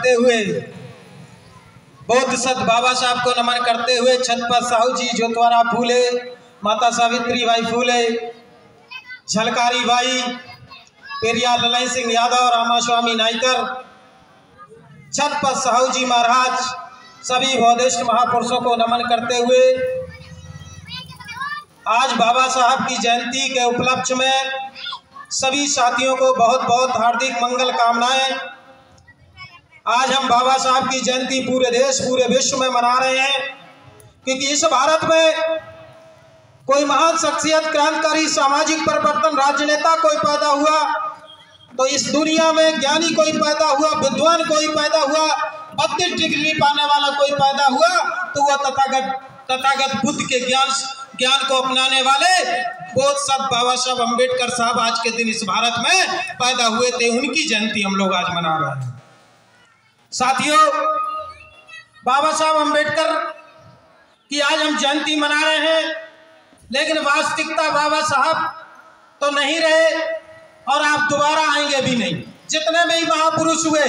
करते हुए, बौद्ध संत बाबा साहब को नमन करते हुए, छत्रपति साहू जी, ज्योतिराव फूले, माता सावित्रीबाई फूले, झलकारी बाई, पेरियार ललन सिंह यादव, रामास्वामी नाइकर, छत्रपति साहू जी महाराज, सभी बौद्धिस्ट महापुरुषों को नमन करते हुए आज बाबा साहब की जयंती के उपलक्ष्य में सभी साथियों को बहुत बहुत हार्दिक मंगल कामनाएं। आज हम बाबा साहब की जयंती पूरे देश पूरे विश्व में मना रहे हैं, क्योंकि इस भारत में कोई महान शख्सियत, क्रांतिकारी, सामाजिक परिवर्तन, राजनेता कोई पैदा हुआ तो इस दुनिया में ज्ञानी कोई पैदा हुआ, विद्वान कोई पैदा हुआ, 32 डिग्री पाने वाला कोई पैदा हुआ तो वह तथागत बुद्ध के ज्ञान को अपनाने वाले बहुत सब बाबा साहब अम्बेडकर साहब आज के दिन इस भारत में पैदा हुए थे। उनकी जयंती हम लोग आज मना रहे हैं। साथियों, बाबा साहब अम्बेडकर की आज हम जयंती मना रहे हैं, लेकिन वास्तविकता बाबा साहब तो नहीं रहे और आप दोबारा आएंगे भी नहीं। जितने भी महापुरुष हुए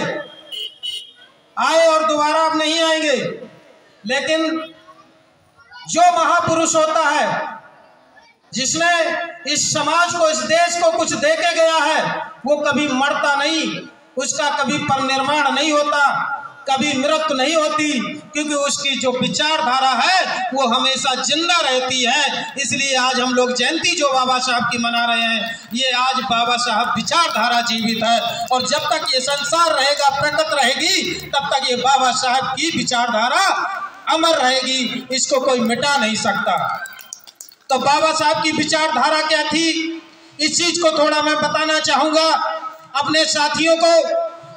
आए और दोबारा आप नहीं आएंगे, लेकिन जो महापुरुष होता है जिसने इस समाज को, इस देश को कुछ दे के गया है, वो कभी मरता नहीं, उसका कभी परिनिर्वाण नहीं होता, कभी मृत्यु नहीं होती, क्योंकि उसकी जो विचारधारा है वो हमेशा जिंदा रहती है। इसलिए आज हम लोग जयंती जो बाबा साहब की मना रहे हैं, ये आज बाबा साहब विचारधारा जीवित है और जब तक ये संसार रहेगा, प्रकट रहेगी, तब तक ये बाबा साहब की विचारधारा अमर रहेगी, इसको कोई मिटा नहीं सकता। तो बाबा साहब की विचारधारा क्या थी, इस चीज को थोड़ा मैं बताना चाहूंगा अपने साथियों को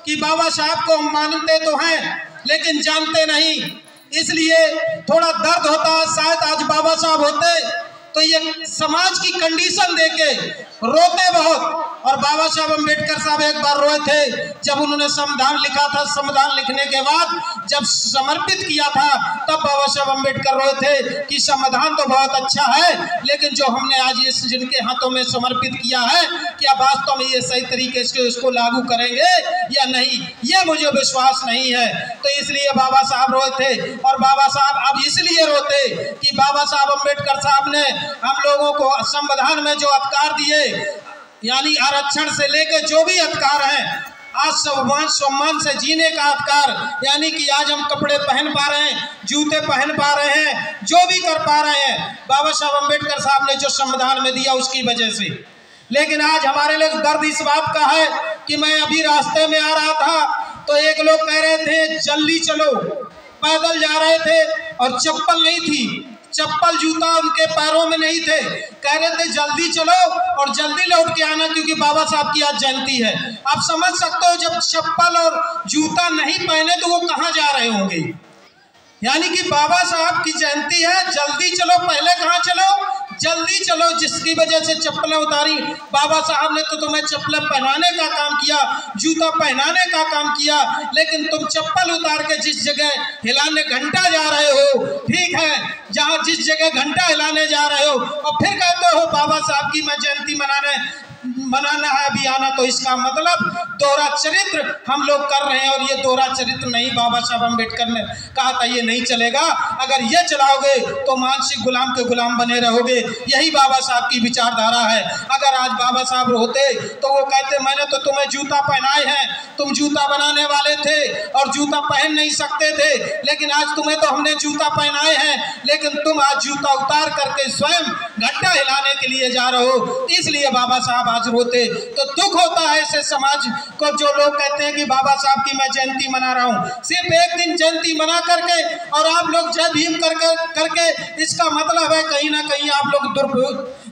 कि बाबा साहब को हम मानते तो हैं लेकिन जानते नहीं, इसलिए थोड़ा दर्द होता है। शायद आज बाबा साहब होते तो ये समाज की कंडीशन देके रोते बहुत। और बाबा साहब अम्बेडकर साहब एक बार रोए थे जब उन्होंने संविधान लिखा था। संविधान लिखने के बाद जब समर्पित किया था तब बाबा साहब अम्बेडकर रोए थे कि संविधान तो बहुत अच्छा है, लेकिन जो हमने आज इस जिनके हाथों में समर्पित किया है, क्या वास्तव में ये सही तरीके से इसको लागू करेंगे या नहीं, ये मुझे विश्वास नहीं है। तो इसलिए बाबा साहब रोए थे। और बाबा साहब अब इसलिए रोते कि बाबा साहब अम्बेडकर साहब ने हम लोगों को संविधान में जो अधिकार दिए, यानी आरक्षण से लेकर जो भी अधिकार हैं, आज सम्मान से जीने का अधिकार, यानी कि आज हम कपड़े पहन पा रहे हैं, जूते पहन पा रहे हैं, जो भी कर पा रहे हैं, बाबा साहब अम्बेडकर साहब ने जो संविधान में दिया उसकी वजह से। लेकिन आज हमारे लिए दर्द इस बात का है कि मैं अभी रास्ते में आ रहा था तो एक लोग कह रहे थे जल्दी चलो, पैदल जा रहे थे और चप्पल नहीं थी, चप्पल जूता उनके पैरों में नहीं थे, कह रहे थे जल्दी चलो और जल्दी लौट के आना क्योंकि बाबा साहब की आज जयंती है। आप समझ सकते हो जब चप्पल और जूता नहीं पहने तो वो कहाँ जा रहे होंगे। यानी कि बाबा साहब की जयंती है, जल्दी चलो, पहले कहाँ चलो, जल्दी चलो, जिसकी वजह से चप्पलें उतारी। बाबा साहब ने तो तुम्हें चप्पलें पहनाने का काम किया, जूता पहनाने का काम किया, लेकिन तुम चप्पल उतार के जिस जगह हिलाने घंटा जा रहे हो, ठीक है, जहाँ जिस जगह घंटा हिलाने जा रहे हो और फिर कहते हो बाबा साहब की मैं जयंती मनाना है अभी आना, तो इसका मतलब दोहरा चरित्र हम लोग कर रहे हैं। और ये दोहरा चरित्र नहीं, बाबा साहब अम्बेडकर ने कहा था ये नहीं चलेगा, अगर ये चलाओगे तो मानसिक गुलाम के गुलाम बने रहोगे। यही बाबा साहब की विचारधारा है। अगर आज बाबा साहब होते तो वो कहते मैंने तो तुम्हें जूता पहनाए हैं, तुम जूता बनाने वाले थे और जूता पहन नहीं सकते थे, लेकिन आज तुम्हें तो हमने जूता पहनाए हैं, लेकिन तुम आज जूता उतार करके स्वयं घंटा हिलाने के लिए जा रहे हो। इसलिए बाबा साहब आज रोते। तो दुख होता है ऐसे समाज को जो लोग कहते हैं कि बाबा साहब की मैं जयंती मना रहा हूँ, सिर्फ एक दिन जयंती मना करके और आप लोग जय भीम करके इसका मतलब है कहीं ना कहीं आप लोग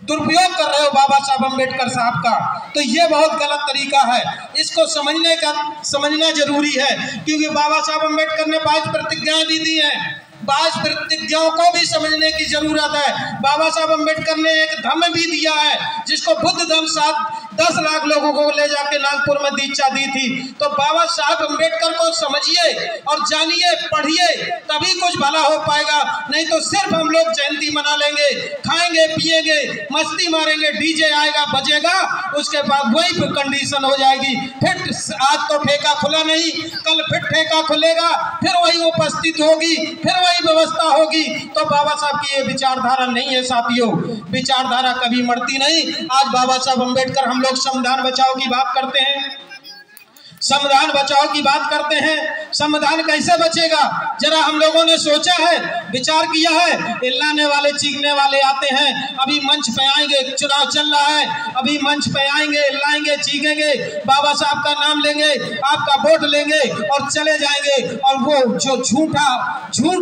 दुरुपयोग कर रहे हो बाबा साहब अम्बेडकर साहब का। तो ये बहुत गलत तरीका है, इसको समझना जरूरी है, क्योंकि बाबा साहब अम्बेडकर ने 22 प्रतिज्ञाएं दी हैं। 22 प्रतिज्ञाओं को भी समझने की जरूरत है। बाबा साहब अम्बेडकर ने एक धम्म भी दिया है जिसको बुद्ध धम्म 10 लाख लोगों को ले जाके नागपुर में दीक्षा दी थी। तो बाबा साहब अम्बेडकर को समझिए और जानिए, पढ़िए, तभी कुछ भला हो पाएगा। नहीं तो सिर्फ हम लोग जयंती मना लेंगे, खाएंगे पिएंगे, मस्ती मारेंगे, डीजे आएगा बजेगा, उसके बाद वही कंडीशन हो जाएगी। फिर आज तो ठेका खुला नहीं, कल फिर ठेका ठेका खुलेगा, फिर वही उपस्थित होगी, फिर वही व्यवस्था होगी। तो बाबा साहब की ये विचारधारा नहीं है साथियों, विचारधारा कभी मरती नहीं। आज बाबा साहब अम्बेडकर, हम लोग संविधान बचाओ की बात करते हैं, संविधान बचाओ की बात करते हैं। संविधान कैसे बचेगा? जरा हम लोगों ने सोचा है, विचार किया है? चिल्लाने वाले चीखने वाले आते हैं, अभी मंच पे आएंगे, चुनाव चल रहा है, अभी मंच पे आएंगे, चिल्लाएंगे, चीखेंगे, बाबा साहब का नाम लेंगे, आपका वोट लेंगे और चले जाएंगे। और वो जो झूठ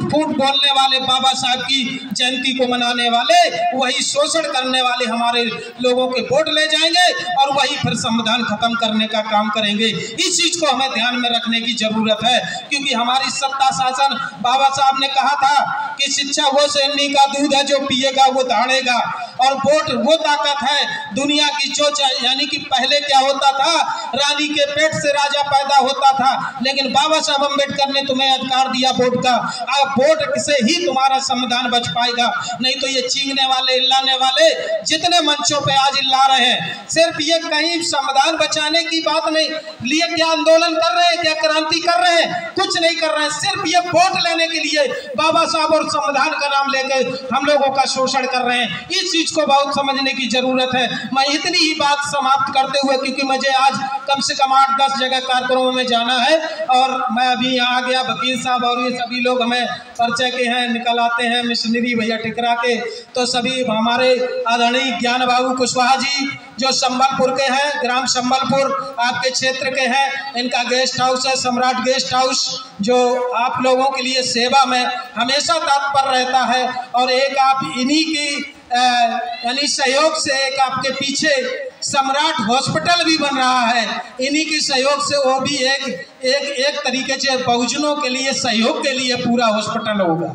फूट बोलने वाले, बाबा साहब की जयंती को मनाने वाले, वही शोषण करने वाले हमारे लोगों के वोट ले जाएंगे और वही फिर संविधान खत्म करने का काम करेंगे। इस चीज को हमें ध्यान में रखने की जरूरत है, क्योंकि हमारी सत्ता शासन, बाबा साहब ने कहा था कि शिक्षा वो सैनी का दूध है, जो पिएगा वो दहाड़ेगा। और वोट वो ताकत है दुनिया की जो, यानी कि पहले क्या होता था, रानी के पेट से राजा पैदा होता था, लेकिन बाबा साहब अम्बेडकर ने तुम्हें अधिकार दिया वोट का। अब वोट से ही तुम्हारा संविधान बच पाएगा, नहीं तो ये चीखने वाले, इल्लाने वाले जितने मंचों पे आज इल्ला रहे हैं, सिर्फ ये कहीं संविधान बचाने की बात नहीं लिए, क्या आंदोलन कर रहे हैं, क्या क्रांति कर रहे हैं? कुछ नहीं कर रहे हैं, सिर्फ ये वोट लेने के लिए बाबा साहब और संविधान का नाम लेकर हम लोगों का शोषण कर रहे हैं। इस चीज को बहुत समझने की जरूरत है। मैं इतनी ही बात समाप्त करते हुए, क्योंकि मुझे आज कम से कम 8-10 जगह कार्यक्रमों में जाना है और मैं अभी यहाँ आ गया, वकील साहब और ये सभी लोग हमें परिचय के हैं, निकल आते हैं, मिशनरी भैया टिकरा के, तो सभी हमारे आदरणीय ज्ञान बाबू कुशवाहा जी जो संबलपुर के हैं, ग्राम संबलपुर आपके क्षेत्र के हैं, इनका गेस्ट हाउस है सम्राट गेस्ट हाउस, जो आप लोगों के लिए सेवा में हमेशा तत्पर रहता है। और एक आप इन्हीं की यानी सहयोग से एक आपके पीछे सम्राट हॉस्पिटल भी बन रहा है, इन्हीं के सहयोग से वो भी एक तरीके से बहुजनों के लिए सहयोग के लिए पूरा हॉस्पिटल होगा।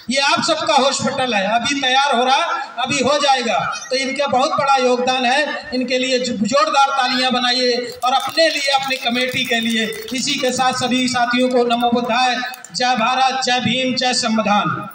ये आप सबका हॉस्पिटल है, अभी तैयार हो रहा, अभी हो जाएगा। तो इनका बहुत बड़ा योगदान है, इनके लिए जोरदार तालियां बनाइए और अपने लिए, अपनी कमेटी के लिए। इसी के साथ सभी साथियों को नमो बुद्धाय, जय भारत, जय भीम, जय संविधान।